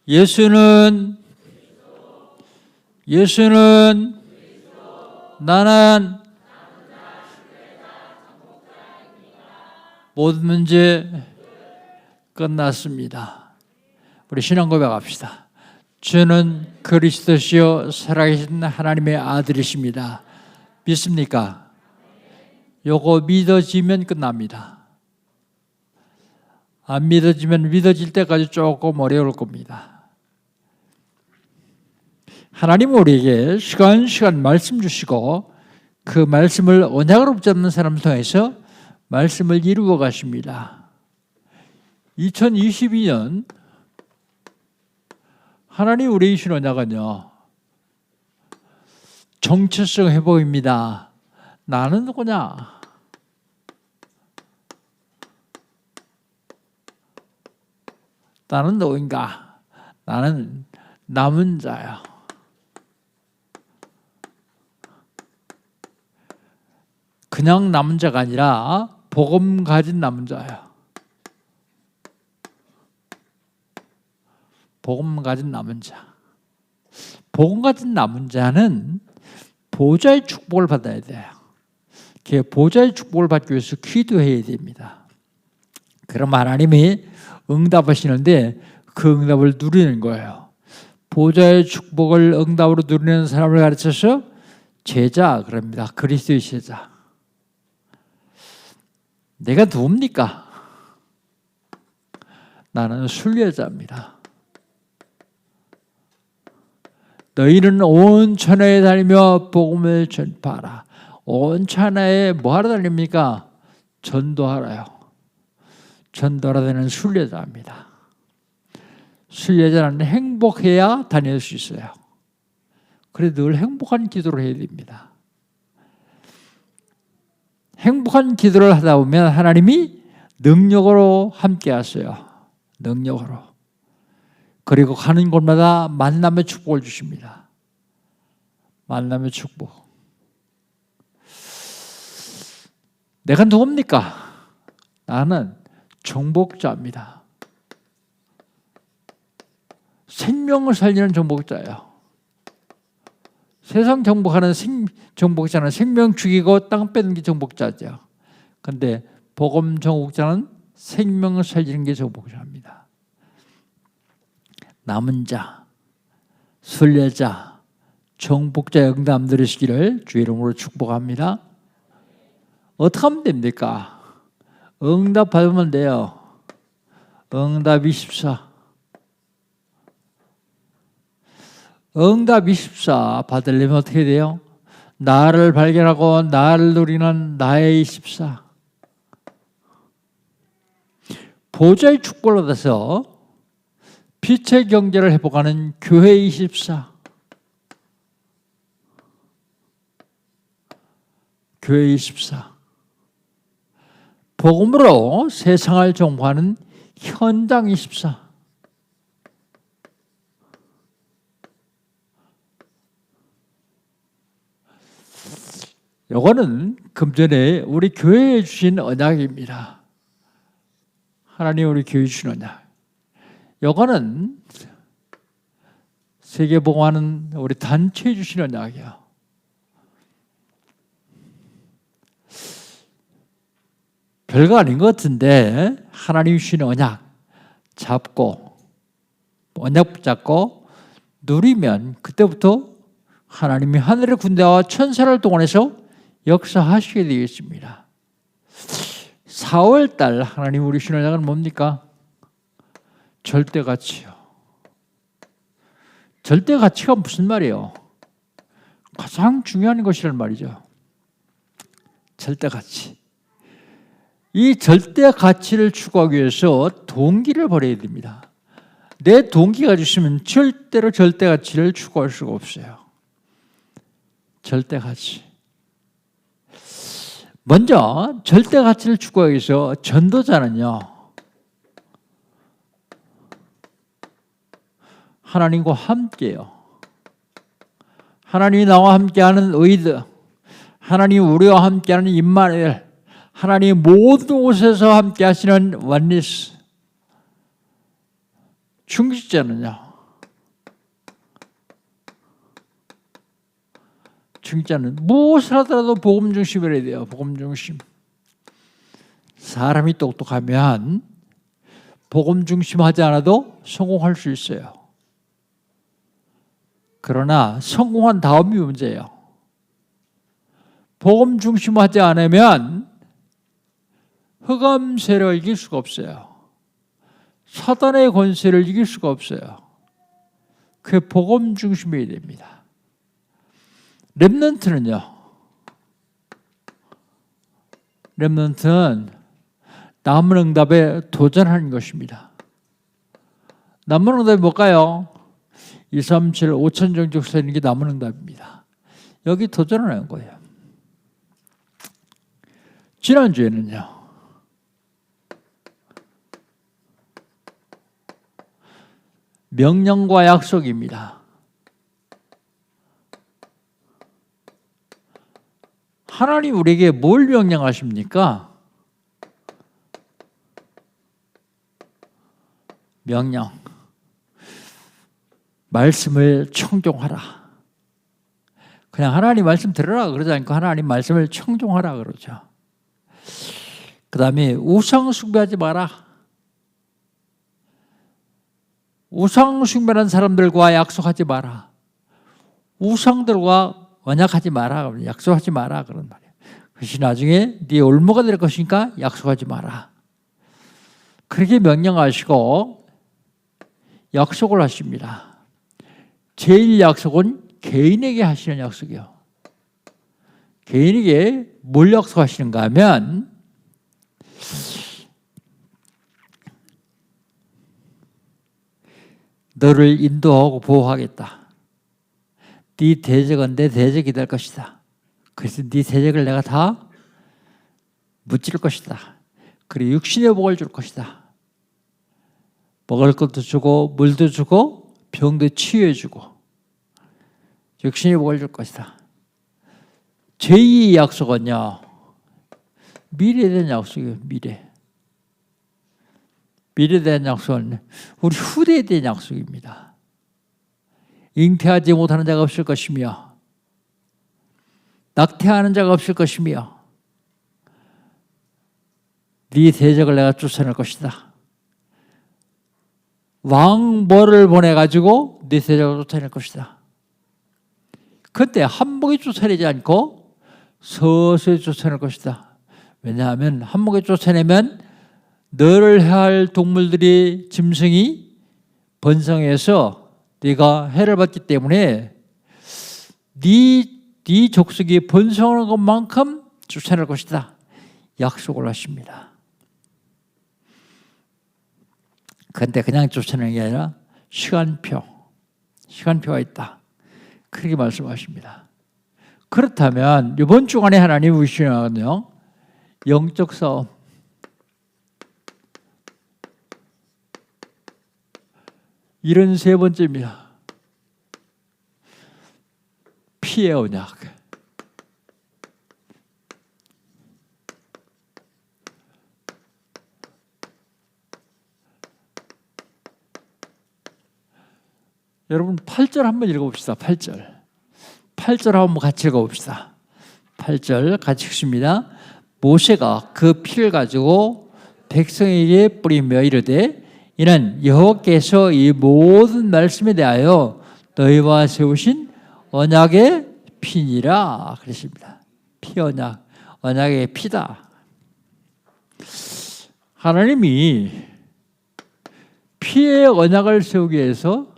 예수는 나는 모든 문제 끝났습니다. 우리 신앙 고백합시다. 주는 그리스도시요 살아계신 하나님의 아들이십니다. 믿습니까? 요거 믿어지면 끝납니다. 안 믿어지면 믿어질 때까지 조금 어려울 겁니다. 하나님은 우리에게 시간 말씀 주시고 그 말씀을 언약으로 붙잡는 사람을 통해서 말씀을 이루어 가십니다. 2022년 하나님 우리에게 주신 언약은요, 정체성 회복입니다. 나는 누구냐? 나는 누구인가? 나는 남은 자야. 그냥 남은 자가 아니라 복음 가진 남은 자야. 복음 가진 남은 자. 복음 가진 남은 자는 보좌의 축복을 받아야 돼요. 그 보좌의 축복을 받기 위해서 기도해야 됩니다. 그럼 하나님이 응답하시는데 그 응답을 누리는 거예요. 보좌의 축복을 응답으로 누리는 사람을 가르쳐서 제자 그럽니다. 그리스도의 제자. 내가 누굽니까? 나는 순례자입니다. 너희는 온 천하에 다니며 복음을 전파하라. 온 천하에 뭐하러 다닙니까? 전도하라요. 전도하러 다니는 순례자입니다. 순례자는 행복해야 다닐 수 있어요. 그래서 늘 행복한 기도를 해야 됩니다. 행복한 기도를 하다 보면 하나님이 능력으로 함께 하세요. 능력으로. 그리고 가는 곳마다 만남의 축복을 주십니다. 만남의 축복. 내가 누굽니까? 나는 정복자입니다. 생명을 살리는 정복자예요. 세상 정복하는 정복자는 생명 죽이고 땅 빼는 게 정복자죠. 그런데 복음 정복자는 생명을 살리는 게 정복자입니다. 남은 자, 순례자, 정복자의 응답 들으시기를 주의 이름으로 축복합니다. 어떻게 하면 됩니까? 응답 받으면 돼요. 응답 24. 응답 24 받으려면 어떻게 돼요? 나를 발견하고 나를 누리는 나의 24. 보좌의 축복을 받아서 빛의 경제를 회복하는 교회 24. 교회 24. 복음으로 세상을 정복하는 현장 24. 요거는 금전에 우리 교회에 주신 언약입니다. 하나님 우리 교회에 주신 언약. 요거는 세계복음하는 우리 단체에 주신 언약이에요. 별거 아닌 것 같은데 하나님 주신 언약 잡고 언약 붙잡고 누리면 그때부터 하나님이 하늘의 군대와 천사를 동원해서 역사하시게 되겠습니다. 4월달 하나님 우리 주신 언약은 뭡니까? 절대가치요. 절대가치가 무슨 말이에요? 가장 중요한 것이란 말이죠. 절대가치. 이 절대가치를 추구하기 위해서 동기를 버려야 됩니다. 내 동기가 주시면 절대로 절대가치를 추구할 수가 없어요. 절대가치. 먼저 절대가치를 추구하기 위해서 전도자는요, 하나님과 함께요. 하나님이 나와 함께하는 의드, 하나님이 우리와 함께하는 임마누엘, 하나님 모든 곳에서 함께하시는 원리스. 중직자는요, 중자는 무엇을 하더라도 복음 중심이라 해야 돼요. 복음 중심. 사람이 똑똑하면 복음 중심하지 않아도 성공할 수 있어요. 그러나 성공한 다음이 문제예요. 복음 중심하지 않으면 흑암 세력을 이길 수가 없어요. 사단의 권세를 이길 수가 없어요. 그 복음 중심이어야 됩니다. 렘넌트는요. 렘넌트는 남문응답에 도전하는 것입니다. 남문응답이 뭘까요? 2, 3, 7, 5천 정도 쓰는 게 남문응답입니다. 여기 도전을 하는 거예요. 지난주에는요. 명령과 약속입니다. 하나님 우리에게 뭘 명령하십니까? 명령. 말씀을 청종하라. 그냥 하나님 말씀 들으라 그러지 않고 하나님 말씀을 청종하라 그러죠. 그 다음에 우상 숭배하지 마라. 우상 숭배하는 사람들과 약속하지 마라. 우상들과 언약하지 마라. 약속하지 마라. 그런 말이에요. 그것이 나중에 네 올무가 될 것이니까 약속하지 마라. 그렇게 명령하시고 약속을 하십니다. 제일 약속은 개인에게 하시는 약속이에요. 개인에게 뭘 약속하시는가 하면 너를 인도하고 보호하겠다. 네 대적은 내 대적이 될 것이다. 그래서 네 대적을 내가 다 무찌를 것이다. 그리고 육신의 복을 줄 것이다. 먹을 것도 주고 물도 주고 병도 치유해 주고 육신의 복을 줄 것이다. 제2의 약속은요. 미래에 대한 약속이에요. 미래에 대한 약속은 우리 후대에 대한 약속입니다. 잉태하지 못하는 자가 없을 것이며 낙태하는 자가 없을 것이며 네 대적을 내가 쫓아낼 것이다. 왕벌을 보내가지고 네 대적을 쫓아낼 것이다. 그때 한 목에 쫓아내지 않고 서서히 쫓아낼 것이다. 왜냐하면 한 목에 쫓아내면 너를 해할 동물들이 짐승이 번성해서 네가 해를 받기 때문에 네 족속이 번성하는 것만큼 쫓아낼 것이다. 약속을 하십니다. 그런데 그냥 쫓아내는 게 아니라 시간표가 있다. 그렇게 말씀하십니다. 그렇다면 이번 주간에 하나님 우시는요 영적 싸움. 이런 세 번째입니다. 피의 언약. 여러분 8절 한번 읽어봅시다. 8절 한번 같이 읽어봅시다. 8절 같이 읽습니다. 모세가 그 피를 가지고 백성에게 뿌리며 이르되 이는 여호와께서 이 모든 말씀에 대하여 너희와 세우신 언약의 피니라 그랬습니다. 피 언약, 언약의 피다. 하나님이 피의 언약을 세우기 위해서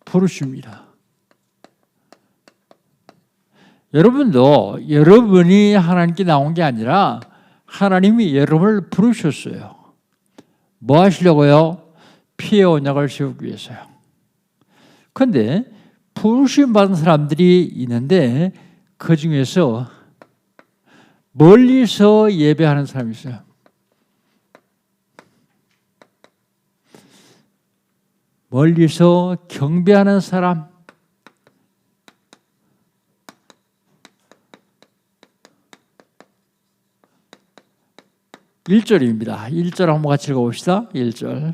부르십니다. 여러분도 여러분이 하나님께 나온 게 아니라 하나님이 여러분을 부르셨어요. 뭐 하시려고요? 피의 언약을 세우기 위해서요. 그런데 부르심 받은 사람들이 있는데 그 중에서 멀리서 예배하는 사람이 있어요. 멀리서 경배하는 사람. 1절입니다. 1절 한번 같이 읽어봅시다. 1절.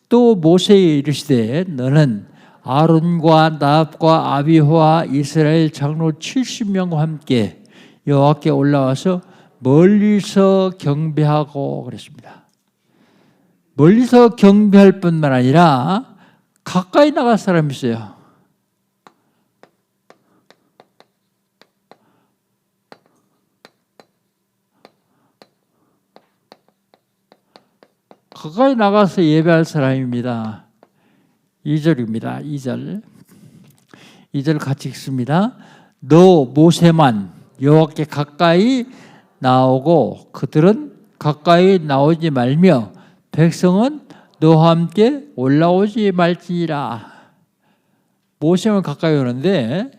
또 모세에 이르시되 너는 아론과 나답과 아비후와 이스라엘 장로 70명과 함께 여호와께 올라와서 멀리서 경배하고 그랬습니다. 멀리서 경배할 뿐만 아니라 가까이 나갈 사람이 있어요. 가까이 나가서 예배할 사람입니다. 2절입니다. 2절. 2절 같이 읽습니다. 너 모세만 여호와께 가까이 나오고 그들은 가까이 나오지 말며 백성은 너와 함께 올라오지 말지니라. 모세만 가까이 오는데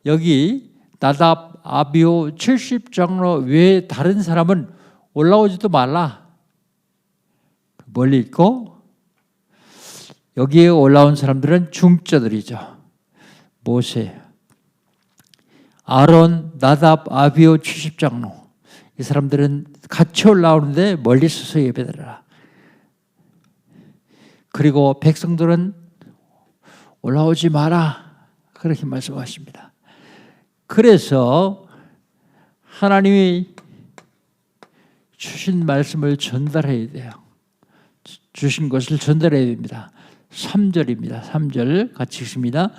여기 나답, 아비후 70장로 외에 다른 사람은 올라오지도 말라. 멀리 있고 여기에 올라온 사람들은 중저들이죠. 모세, 아론, 나답, 아비후 70장로. 이 사람들은 같이 올라오는데 멀리 서서 예배드려라. 그리고 백성들은 올라오지 마라. 그렇게 말씀하십니다. 그래서 하나님이 주신 말씀을 전달해야 돼요. 주신 것을 전달해야 됩니다. 3절입니다. 3절 같이 읽습니다.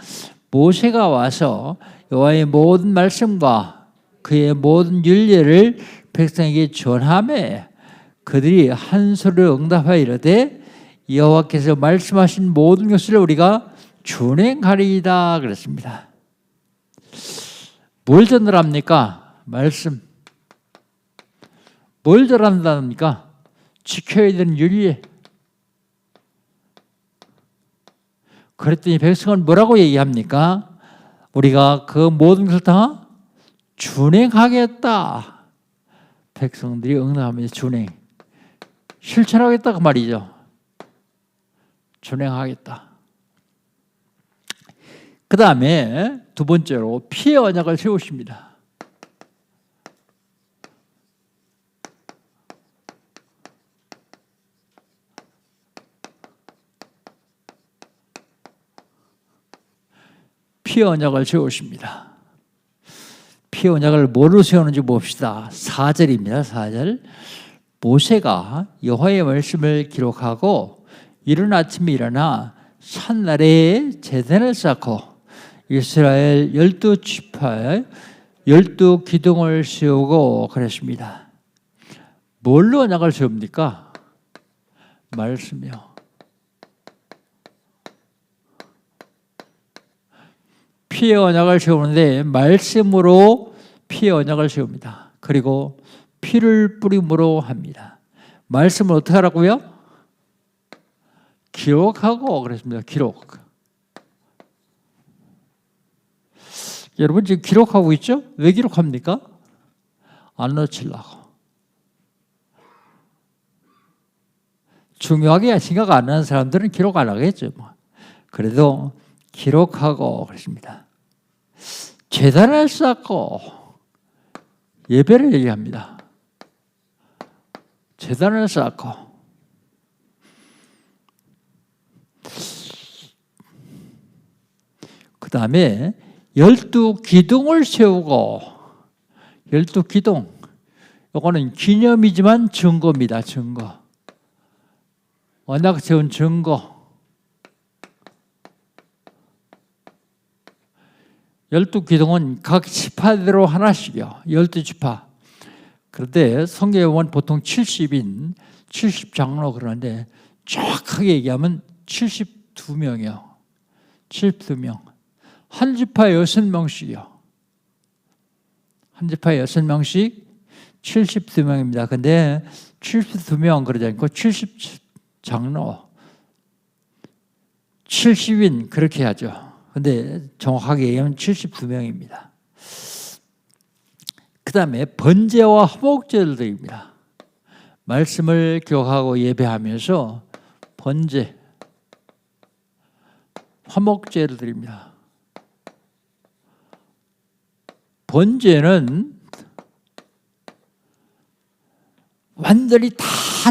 모세가 와서 여호와의 모든 말씀과 그의 모든 율례를 백성에게 전하매 그들이 한 소리로 응답하여 이르되 여호와께서 말씀하신 모든 것을 우리가 준행하리이다 그랬습니다. 뭘 전달합니까? 말씀. 뭘 전한답니까? 지켜야 되는 율례. 그랬더니 백성은 뭐라고 얘기합니까? 우리가 그 모든 것을 다 준행하겠다. 백성들이 응답하면서 준행. 실천하겠다 그 말이죠. 준행하겠다. 그 다음에 두 번째로 피의 언약을 세우십니다. 피의 언약을 세우십니다. 피의 언약을 뭐로 세우는지 봅시다. 4절입니다. 4절. 모세가 여호와의 말씀을 기록하고 이른 아침에 일어나 산 아래에 제단을 쌓고 이스라엘 12지파에 12기둥을 세우고 그랬습니다. 뭘로 언약을 세웁니까? 말씀이요. 피의 언약을 세우는데 말씀으로 피의 언약을 세웁니다. 그리고 피를 뿌림으로 합니다. 말씀을 어떻게 하라고요? 기록하고 그랬습니다. 기록. 여러분 지금 기록하고 있죠? 왜 기록합니까? 안 놓치려고. 중요하게 생각 안 하는 사람들은 기록 안 하겠죠. 그래도 기록하고 그랬습니다. 제단을 쌓고 예배를 얘기합니다. 제단을 쌓고 그 다음에 12기둥을 세우고 12기둥 이거는 기념이지만 증거입니다. 증거. 언약 세운 증거. 12기둥은 각 지파대로 하나씩이요. 12지파. 그런데 성경에 보면 보통 70인 70장로 그러는데 정확하게 얘기하면 72명이요. 72명. 한 지파에 6명씩이요. 한 지파에 6명씩 72명입니다. 근데 72명 그러지 않고 70장로 70인 그렇게 하죠. 근데 정확하게 얘기하면 72명입니다. 그 다음에 번제와 화목제를 드립니다. 말씀을 기억하고 예배하면서 번제, 화목제를 드립니다. 번제는 완전히 다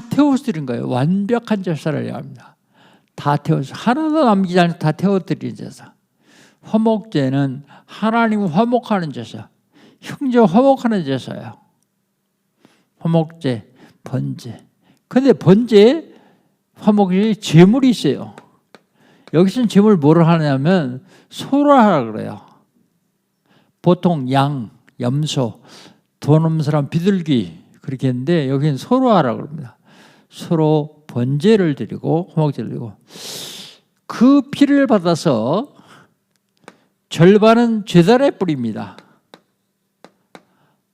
태워드린 거예요. 완벽한 제사를 해야 합니다. 다 태워서 하나도 남기지 않고 다 태워드린 제사. 화목제는 하나님을 화목하는 제사, 형제 화목하는 제사예요. 화목제, 번제. 근데 번제, 화목제에 제물이 있어요. 여기서는 제물 뭐를 하냐면 소를 하라 그래요. 보통 양, 염소, 돈 없는 사람 비둘기 그렇게 했는데 여기는 소로 하라 그럽니다. 소로 번제를 드리고 화목제를 드리고 그 피를 받아서 절반은 제단에 뿌립니다.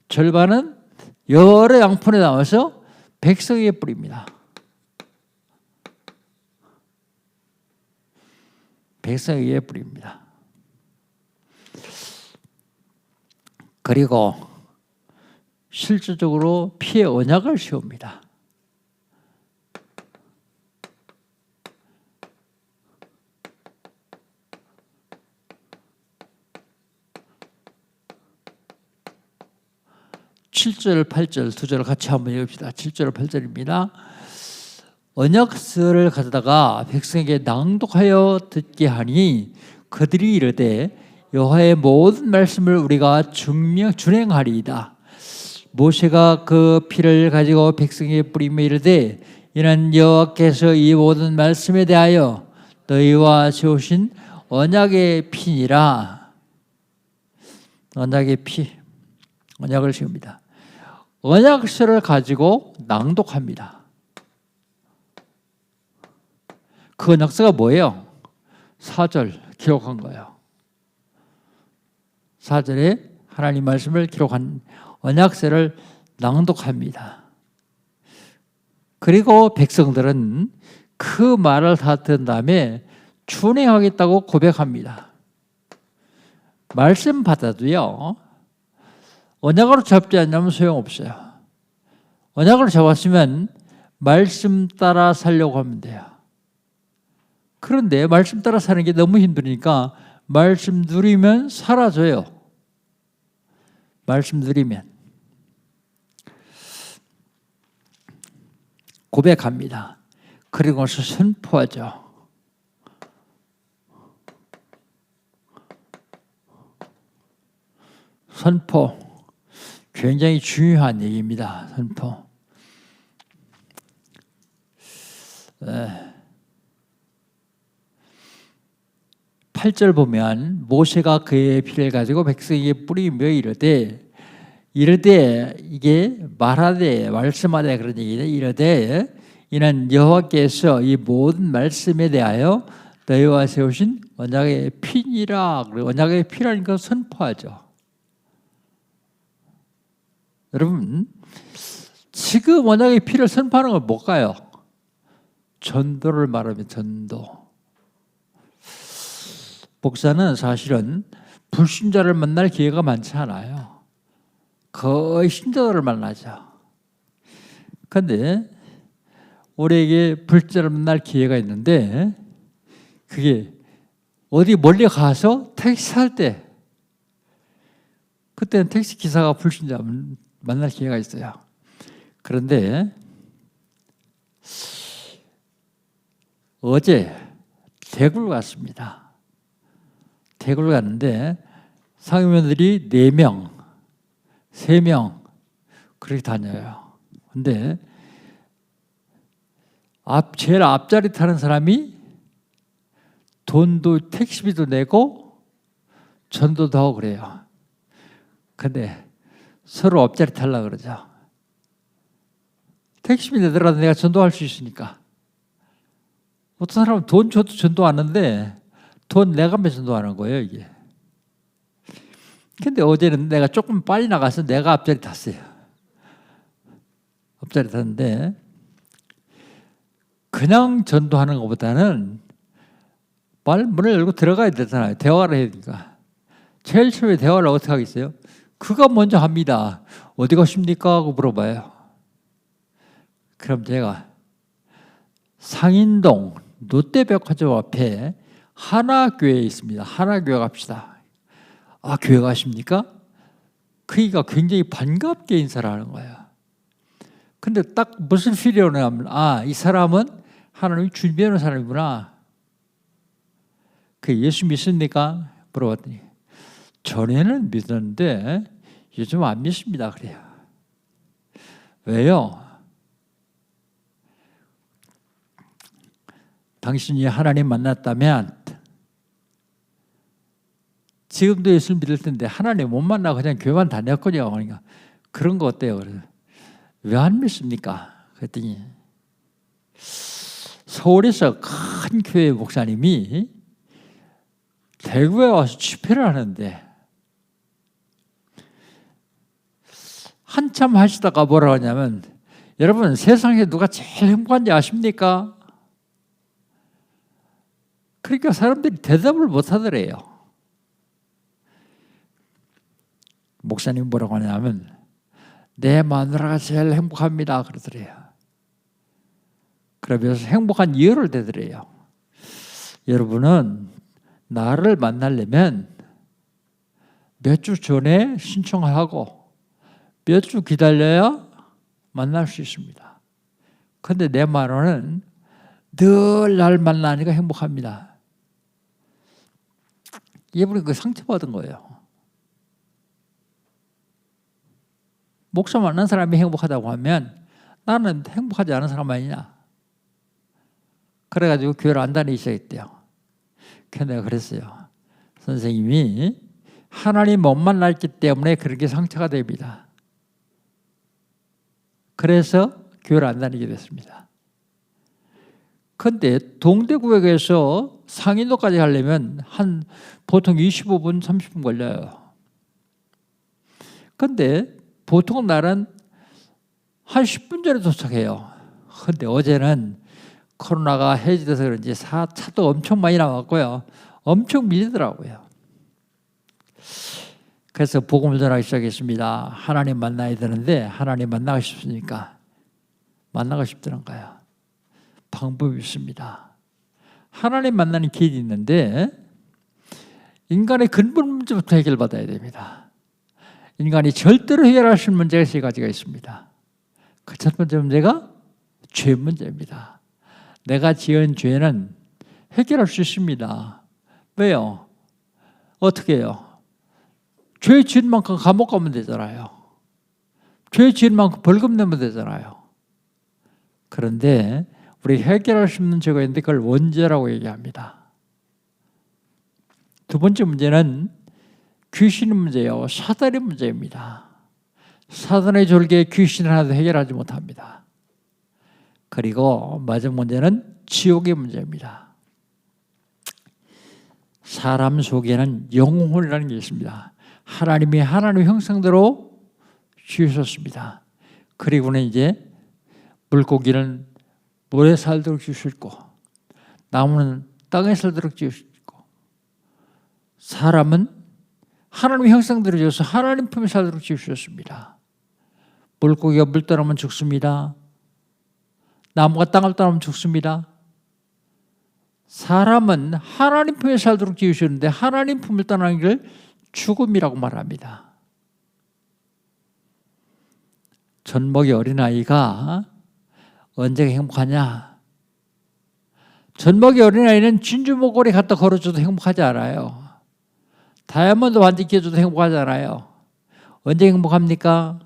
절반은 여러 양푼에 나와서 백성에게 뿌립니다. 백성에게 뿌립니다. 그리고 실질적으로 피의 언약을 세웁니다. (7절) (8절) 두 절을 같이 한번 읽읍시다. 7절 8절입니다. 언약서를 가져다가 백성에게 낭독하여 듣게 하니 그들이 이르되 여호와의 모든 말씀을 우리가 준행하리이다. 모세가 그 피를 가지고 백성에게 뿌리며 이르되 이는 여호와께서 이 모든 말씀에 대하여 너희와 세우신 언약의 피니라. 언약의 피, 언약을 세웁니다. 언약서를 가지고 낭독합니다. 그 언약서가 뭐예요? 4절 기록한 거예요. 4절에 하나님 말씀을 기록한 언약서를 낭독합니다. 그리고 백성들은 그 말을 다 들은 다음에 준행하겠다고 고백합니다. 말씀 받아도요, 언약으로 잡지 않으면 소용없어요. 언약으로 잡았으면 말씀 따라 살려고 하면 돼요. 그런데 말씀 따라 사는 게 너무 힘드니까 말씀 누리면 사라져요. 말씀 누리면. 고백합니다. 그리고서 선포하죠. 선포. 굉장히 중요한 얘기입니다. 선포. 8절 보면 모세가 그의 피를 가지고 백성에게 뿌리며 이르되 이게 말하되 말씀하되 그런 얘기는 이르되 이는 여호와께서 이 모든 말씀에 대하여 너희와 세우신 언약의 피니라. 언약의 피라니까 선포하죠. 여러분 지금 언약의 피를 선포하는 건 뭘까요? 전도를 말하면 전도. 목사는 사실은 불신자를 만날 기회가 많지 않아요. 거의 신자들을 만나죠. 그런데 우리에게 불신자를 만날 기회가 있는데 그게 어디 멀리 가서 택시 탈 때 그때는 택시 기사가 불신자 만날 기회가 있어요. 그런데 어제 대구를 갔습니다. 대구를 갔는데 상임위원들이 4명, 3명 그렇게 다녀요. 근데 제일 앞자리 타는 사람이 돈도 택시비도 내고 전도도 하고 그래요. 근데 서로 앞자리 타려고 그러죠. 택시비 내더라도 내가 전도할 수 있으니까. 어떤 사람은 돈 줘도 전도 안 하는데 돈 내가면서 전도하는 거예요, 이게. 근데 어제는 내가 조금 빨리 나가서 내가 앞자리 탔어요. 앞자리 탔는데 그냥 전도하는 것보다는 문을 열고 들어가야 되잖아요. 대화를 해야 되니까. 제일 처음에 대화를 어떻게 하겠어요? 그가 먼저 합니다. 어디 가십니까? 하고 물어봐요. 그럼 제가 상인동 롯데백화점 앞에 하나교회에 있습니다. 하나교회 갑시다. 아, 교회 가십니까? 그이가 굉장히 반갑게 인사를 하는 거예요. 근데 딱 무슨 필요로 하면 이 사람은 하나님이 준비하는 사람이구나. 그 예수 믿습니까? 물어봤더니 전에는 믿었는데 요즘 안 믿습니다. 그래요. 왜요? 당신이 하나님 만났다면 지금도 예수를 믿을 텐데 하나님 못 만나고 그냥 교회만 다녔거든요. 그러니까 그런 거 어때요? 그래서 왜 안 믿습니까? 그랬더니 서울에서 큰 교회 목사님이 대구에 와서 집회를 하는데 한참 하시다가 뭐라고 하냐면 여러분 세상에 누가 제일 행복한지 아십니까? 그러니까 사람들이 대답을 못 하더래요. 목사님이 뭐라고 하냐면 내 마누라가 제일 행복합니다 그러더래요. 그러면서 행복한 이유를 대더래요. 여러분은 나를 만나려면 몇 주 전에 신청을 하고 몇 주 기다려야 만날 수 있습니다. 그런데 내 마누라는 늘 날 만나니까 행복합니다. 이분이 그 상처받은 거예요. 목사 만난 사람이 행복하다고 하면 나는 행복하지 않은 사람 아니냐. 그래가지고 교회를 안 다니기 시작했대요. 그래서 내가 그랬어요. 선생님이 하나님 못 만났기 때문에 그렇게 상처가 됩니다. 그래서 교회를 안 다니게 됐습니다. 그런데 동대구역에서 상인도까지 가려면 보통 25분, 30분 걸려요. 그런데 보통 날은 한 10분 전에 도착해요. 그런데 어제는 코로나가 해지돼서 그런지 차도 엄청 많이 나왔고요. 엄청 밀리더라고요. 그래서 복음을 전하기 시작했습니다. 하나님 만나야 되는데 하나님 만나고 싶으니까 만나고 싶더란가요. 방법이 있습니다. 하나님 만나는 길이 있는데 인간의 근본 문제부터 해결받아야 됩니다. 인간이 절대로 해결할 수 있는 문제가 세 가지가 있습니다. 그 첫 번째 문제가 죄 문제입니다. 내가 지은 죄는 해결할 수 있습니다. 왜요? 어떻게 해요? 죄 지은 만큼 감옥 가면 되잖아요. 죄 지은 만큼 벌금 내면 되잖아요. 그런데 우리 해결할 수 있는 죄가 있는데 그걸 원죄라고 얘기합니다. 두 번째 문제는 귀신의 문제요. 사단의 문제입니다. 사단의 졸개에 귀신을 하나도 해결하지 못합니다. 그리고 마지막 문제는 지옥의 문제입니다. 사람 속에는 영혼이라는 게 있습니다. 하나님이 하나님의 형상대로 지으셨습니다. 그리고는 이제 물고기는 물에 살도록 지으셨고 나무는 땅에 살도록 지으셨고 사람은 하나님의 형상대로 지어서 하나님 품에 살도록 지으셨습니다. 물고기가 물 떠나면 죽습니다. 나무가 땅을 떠나면 죽습니다. 사람은 하나님 품에 살도록 지으셨는데 하나님 품을 떠나는 걸 죽음이라고 말합니다. 젖먹이 어린아이가 언제 행복하냐? 젖먹이 어린아이는 진주 목걸이 갖다 걸어줘도 행복하지 않아요. 다이아몬드 반지 끼워줘도 행복하지 않아요. 언제 행복합니까?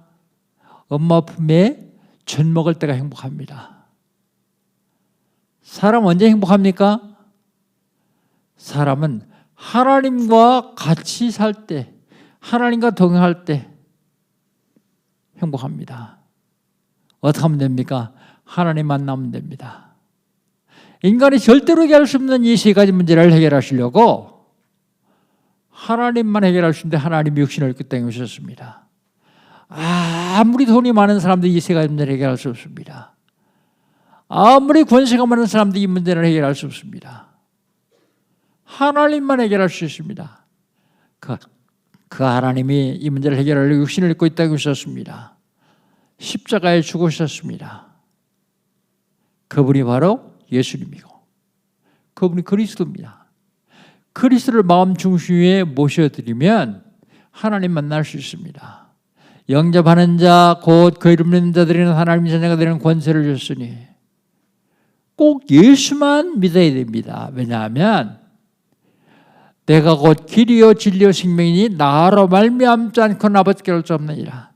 엄마 품에 젖 먹을 때가 행복합니다. 사람 언제 행복합니까? 사람은 하나님과 같이 살 때, 하나님과 동행할 때 행복합니다. 어떻게 하면 됩니까? 하나님 만나면 됩니다. 인간이 절대로 해결할 수 없는 이 세 가지 문제를 해결하시려고 하나님만 해결할 수 있는데 하나님이 육신을 입고 땅에 오셨습니다. 아무리 돈이 많은 사람들이 이 세 가지 문제를 해결할 수 없습니다. 아무리 권세가 많은 사람들이 이 문제를 해결할 수 없습니다. 하나님만 해결할 수 있습니다. 그 하나님이 이 문제를 해결하려고 육신을 입고 이 땅에 오셨습니다. 십자가에 죽으셨습니다. 그분이 바로 예수님이고 그분이 그리스도입니다. 그리스도를 마음 중심에 모셔드리면 하나님 만날 수 있습니다. 영접하는 자 곧 그 이름 믿는 자들에게는 하나님의 자녀가 되는 권세를 줬으니 꼭 예수만 믿어야 됩니다. 왜냐하면 내가 곧 길이요 진리요 생명이니 나로 말미암지 않고는 아버지께 올 수 없느니라.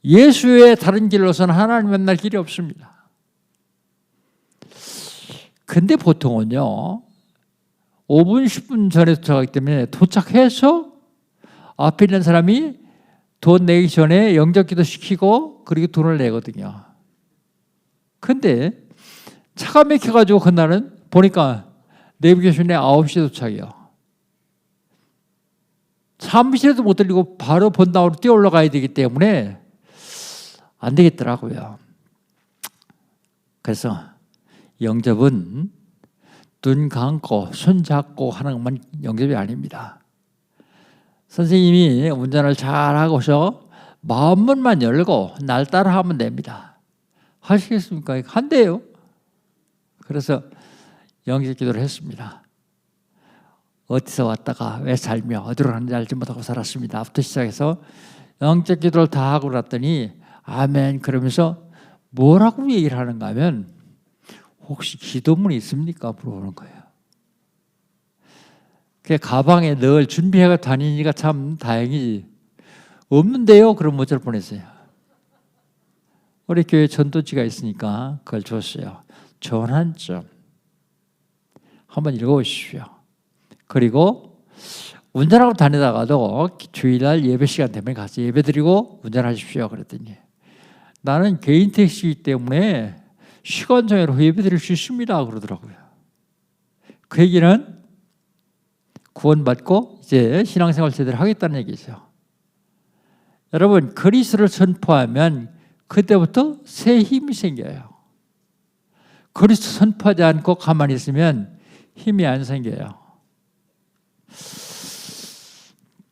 예수의 다른 길로서는 하나님 만날 길이 없습니다. 근데 보통은요 5분 10분 전에 도착하기 때문에 도착해서 앞에 있는 사람이 돈 내기 전에 영접기도 시키고 그리고 돈을 내거든요. 근데 차가 막혀가지고 그날은 보니까 내비게이션에 9시에 도착이요. 사무실에도 못 들리고 바로 본당으로 뛰어 올라가야 되기 때문에 안 되겠더라고요. 그래서 영접은 눈 감고 손 잡고 하는 것만 영접이 아닙니다. 선생님이 운전을 잘하고서 마음문만 열고 날 따라하면 됩니다. 하시겠습니까? 한대요. 그래서 영접 기도를 했습니다. 어디서 왔다가 왜 살며 어디로 가는지 알지 못하고 살았습니다. 부터 시작해서 영접 기도를 다 하고 났더니 아멘 그러면서 뭐라고 얘기를 하는가 하면 혹시 기도문이 있습니까? 물어보는 거예요. 그 가방에 늘 준비해가 다니니까 참 다행이지. 없는데요? 그런 문자를 보냈어요. 우리 교회 전도지가 있으니까 그걸 줬어요. 전환점 한번 읽어보십시오. 그리고 운전하고 다니다가도 주일날 예배 시간 되면 가서 예배 드리고 운전하십시오. 그랬더니 나는 개인 택시이기 때문에 시간 정해로 예배 드릴 수 있습니다. 그러더라고요. 그 얘기는 구원받고 이제 신앙생활 제대로 하겠다는 얘기죠. 여러분 그리스도를 선포하면 그때부터 새 힘이 생겨요. 그리스도 선포하지 않고 가만히 있으면 힘이 안 생겨요.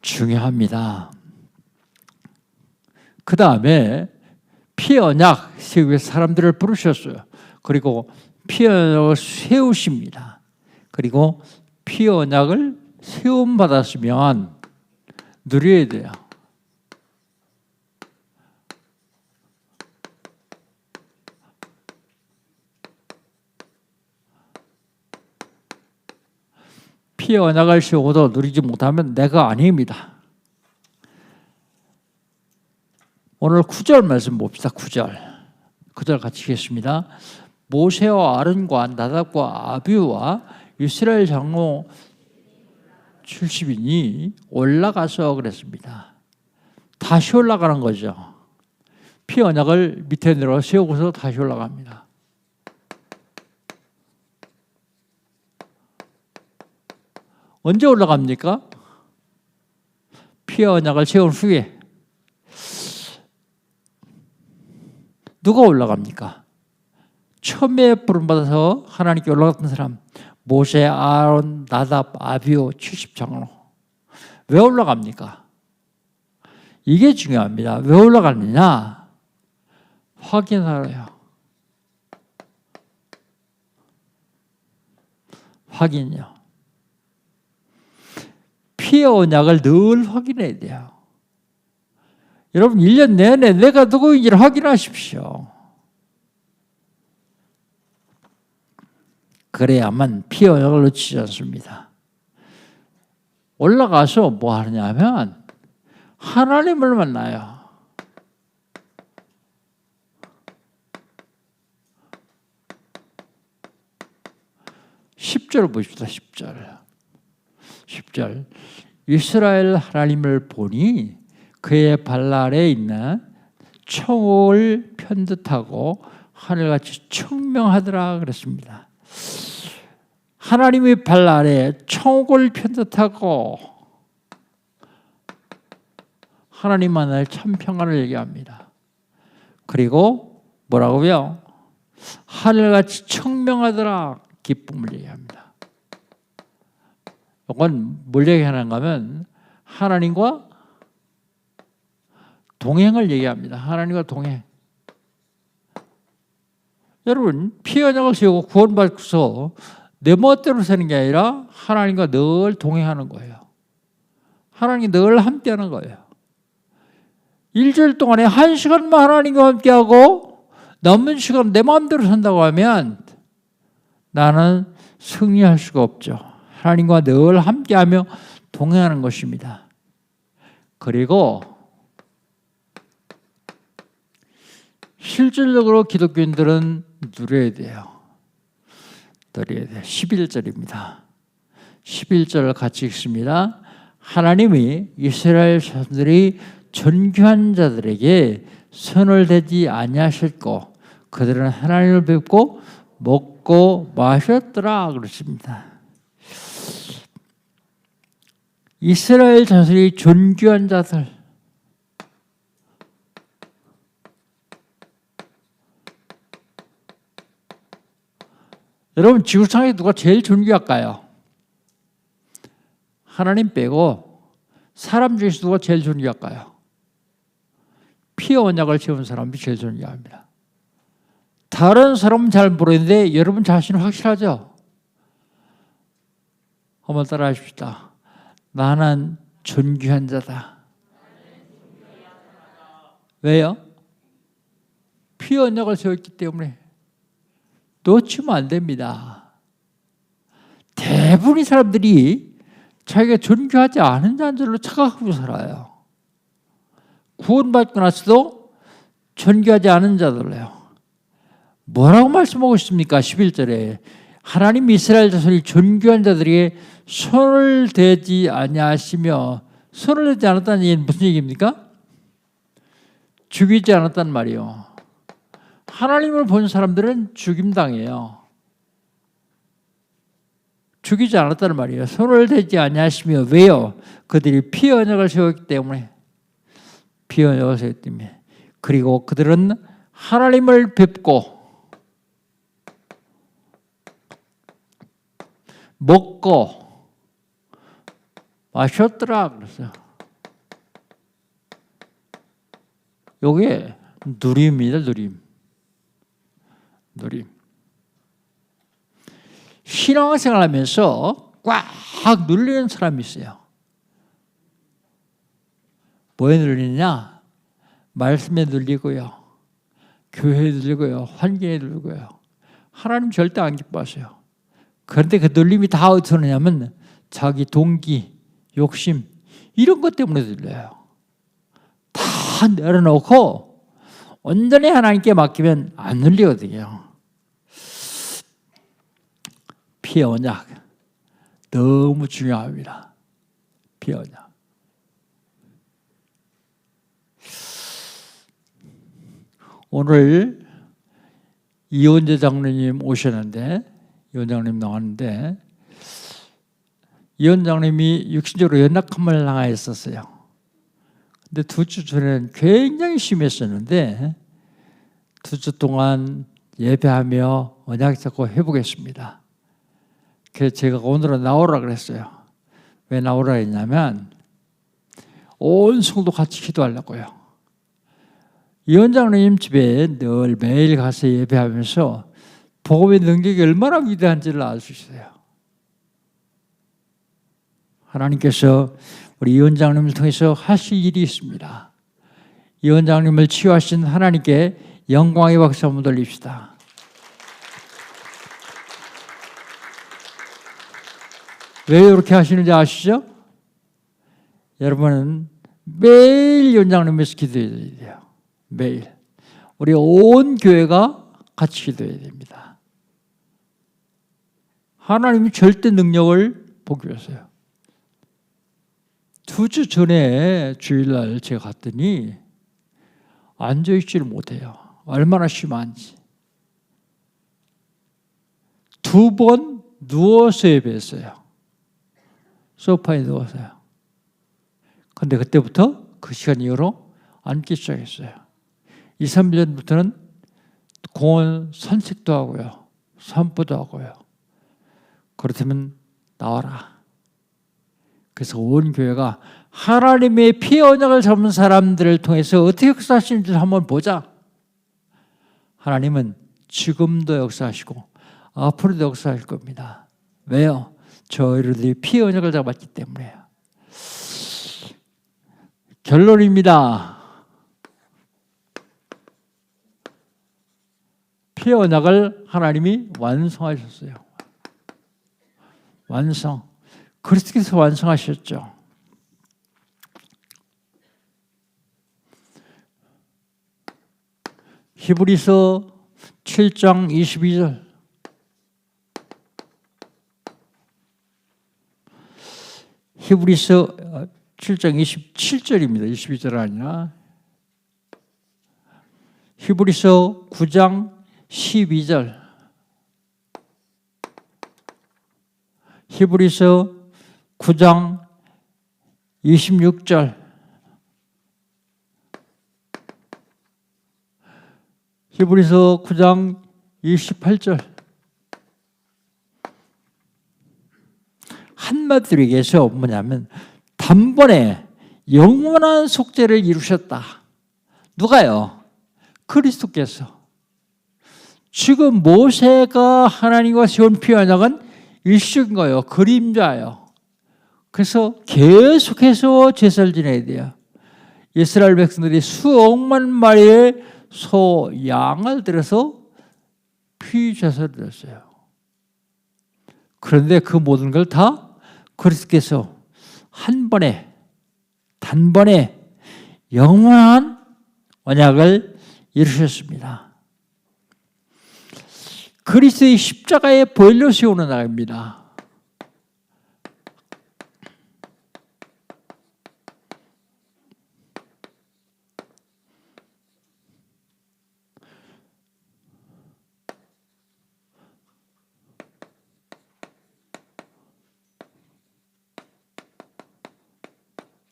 중요합니다. 그 다음에 피의 언약 세우기 위해서 사람들을 부르셨어요. 그리고 피의 언약을 세우십니다. 그리고 피의 언약을 세움 받았으면 누려야 돼요. 피의 언약을 세우고도 누리지 못하면 내가 아닙니다. 오늘 9절 말씀 봅시다. 9절 같이 읽겠습니다. 모세와 아론과 나답과 아비후와 이스라엘 장로 70인이 올라가서 그랬습니다. 다시 올라가는 거죠. 피 언약을 밑에 내려 세우고서 다시 올라갑니다. 언제 올라갑니까? 피 언약을 세운 후에. 누가 올라갑니까? 처음에 부름받아서 하나님께 올라갔던 사람 모세, 아론, 나답, 아비후 70장로. 왜 올라갑니까? 이게 중요합니다. 왜 올라가느냐? 확인하래요. 확인요. 피의 언약을 늘 확인해야 돼요. 여러분 1년 내내 내가 누구인지를 확인하십시오. 그래야만 피의 언약을 놓치지 않습니다. 올라가서 뭐 하느냐면 하나님을 만나요. (10절) 보십시다. 10절 이스라엘 하나님을 보니 그의 발 아래에 있는 청옥을 편듯하고 하늘같이 청명하더라 그랬습니다. 하나님의 발 아래에 청옥을 편듯하고 하나님만의 참 평안을 얘기합니다. 그리고 뭐라고요? 하늘같이 청명하더라 기쁨을 얘기합니다. 이건 뭘 얘기하는가 하면 하나님과 동행을 얘기합니다. 하나님과 동행. 여러분 피의 언약을 세우고 구원받고서 내 멋대로 사는 게 아니라 하나님과 늘 동행하는 거예요. 하나님이 늘 함께하는 거예요. 일주일 동안에 1시간만 하나님과 함께하고 남은 시간 내 마음대로 산다고 하면 나는 승리할 수가 없죠. 하나님과 늘 함께하며 동행하는 것입니다. 그리고 실질적으로 기독교인들은 누려야 돼요. 11절입니다. 11절 같이 읽습니다. 하나님이 이스라엘 자손들이 존귀한 자들에게 선을 대지 아니하셨고 그들은 하나님을 뵙고 먹고 마셨더라 그렇습니다. 이스라엘 자손이 존귀한 자들, 여러분 지구상에 누가 제일 존귀할까요? 하나님 빼고 사람 중에서 누가 제일 존귀할까요? 피의 언약을 세운 사람이 제일 존귀합니다. 다른 사람은 잘 모르는데 여러분 자신은 확실하죠? 한번 따라 하십시다. 나는 존귀한 자다. 왜요? 피의 언약을 세웠기 때문에. 놓치면 안 됩니다. 대부분의 사람들이 자기가 존귀하지 않은 자인 줄로 착각하고 살아요. 구원받고 나서도 존귀하지 않은 자들로요. 뭐라고 말씀하고 있습니까? 11절에 하나님 이스라엘 자손이 존귀한 자들에게 손을 대지 아니하시며, 손을 대지 않았다는 얘기는 무슨 얘기입니까? 죽이지 않았단 말이에요. 하나님을 본 사람들은 죽임당해요. 죽이지 않았다는 말이에요. 손을 대지 아니하시며. 왜요? 그들이 피의 언약을 세웠기 때문에. 피의 언약을 세웠기 때문에. 그리고 그들은 하나님을 뵙고 먹고 마셨더라 그랬어요. 이게 누림입니다. 누림. 신앙생활 하면서 꽉 눌리는 사람이 있어요. 뭐에 눌리느냐? 말씀에 눌리고요. 교회에 눌리고요. 환경에 눌리고요. 하나님 절대 안 기뻐하세요. 그런데 그 눌림이 다 어디서 오느냐면 자기 동기, 욕심 이런 것 때문에 눌려요. 다 내려놓고 온전히 하나님께 맡기면 안 눌리거든요. 피의 언약 너무 중요합니다. 피의 언약. 오늘 이원재 장로님 오셨는데, 이원 장로님 나왔는데, 이원 장로님이 육신적으로 연약함을 당하였었어요. 근데 2주 전에는 굉장히 심했었는데 2주 동안 예배하며 언약 잡고 해보겠습니다. 그래서 제가 오늘은 나오라 그랬어요. 왜 나오라 했냐면 온 성도 같이 기도하려고요. 이원 장로님 집에 늘 매일 가서 예배하면서 복음의 능력이 얼마나 위대한지를 알 수 있어요. 하나님께서 우리 이원 장님을 통해서 하실 일이 있습니다. 이원 장님을 치유하신 하나님께 영광의 박수 한번 돌립시다. 왜 이렇게 하시는지 아시죠? 여러분은 매일 이원 장님에서 기도해야 돼요. 매일. 우리 온 교회가 같이 기도해야 됩니다. 하나님이 절대 능력을 보기 위해서요. 2주 전에 주일날 제가 갔더니 앉아있지를 못해요. 얼마나 심한지. 2번 누워서 예배했어요. 소파에 누워서요. 근데 그때부터 그 시간 이후로 앉기 시작했어요. 2, 3일 전부터는 공원 산책도 하고요. 산보도 하고요. 그렇다면 나와라. 그래서 온 교회가 하나님의 피의 언약을 잡은 사람들을 통해서 어떻게 역사하시는지 한번 보자. 하나님은 지금도 역사하시고 앞으로도 역사하실 겁니다. 왜요? 저희들이 피의 언약을 잡았기 때문에요. 결론입니다. 피의 언약을 하나님이 완성하셨어요. 완성. 그리스도께서 완성하셨죠. 히브리서 7장 22절. 히브리서 7장 27절입니다. 22절 아니라. 히브리서 9장 12절. 히브리서 9장 26절. 히브리서 9장 28절. 한마디로 얘기해서 뭐냐면 단번에 영원한 속죄를 이루셨다. 누가요? 그리스도께서. 지금 모세가 하나님과 세운 피의 언약은 일시적인 거예요. 그림자예요. 그래서 계속해서 제사를 지내야 돼요. 이스라엘 백성들이 수억만 마리의 소, 양을 들여서 피제사를 드렸어요. 그런데 그 모든 걸 다 그리스도께서 한 번에, 단번에 영원한 언약을 이루셨습니다. 그리스도의 십자가의 보혈로 세우는 나라입니다.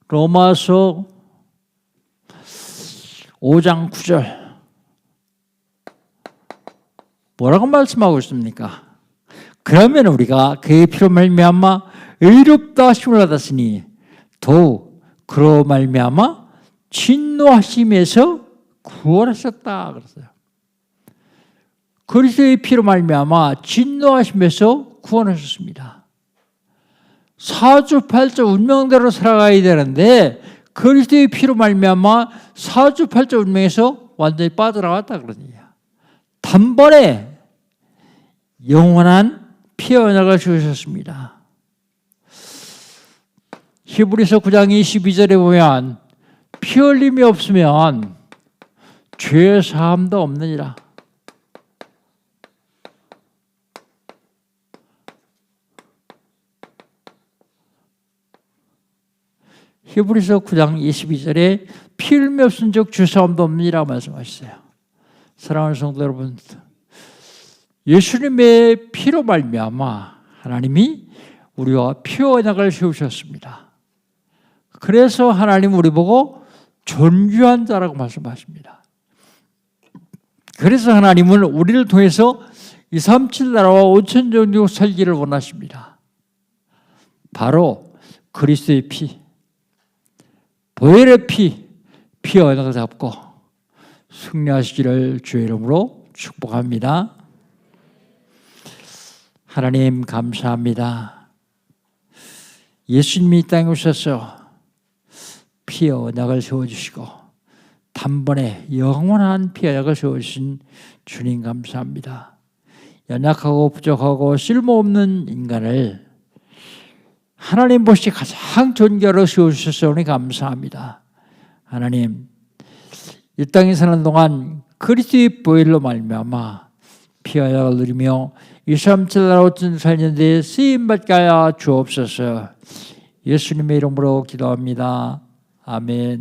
로마서 5장 9절. 뭐라고 말씀하고 있습니까? 그러면 우리가 그의 피로 말미암아 의롭다 하심을 받았으니 더욱 그로 말미암아 진노하심에서 구원하셨다 그랬어요. 그리스도의 피로 말미암아 진노하심에서 구원하셨습니다. 사주팔자 운명대로 살아가야 되는데 그리스도의 피로 말미암아 사주팔자 운명에서 완전히 빠져나왔다 그러니까 단번에 영원한 피의 언약을 주셨습니다. 히브리서 9장 22절에 보면 피 흘림이 없으면 죄 사함도 없느니라. 히브리서 9장 22절에 피 흘림이 없은 즉 죄 사함도 없느니라 말씀하셨어요. 사랑하는 성도 여러분, 예수님의 피로 말미암아 하나님이 우리와 피의 언약을 세우셨습니다. 그래서 하나님 우리 보고 존귀한 자라고 말씀하십니다. 그래서 하나님은 우리를 통해서 237 나라와 5천 종족 살기를 원하십니다. 바로 그리스도의 피, 보혈의 피, 피의 언약을 잡고 승리하시기를 주의 이름으로 축복합니다. 하나님 감사합니다. 예수님이 이 땅에 오셔서 피의 언약을 세워주시고 단번에 영원한 피의 언약을 세워주신 주님 감사합니다. 연약하고 부족하고 쓸모없는 인간을 하나님 보시 가장 존귀하로 세워주셨으니 감사합니다. 하나님, 이 땅에 사는 동안 그리스도의 보혈로 말미암아 피의 언약을 누리며 237 나라 5천 살년대에 쓰임받게 하여 주옵소서. 예수님의 이름으로 기도합니다. 아멘.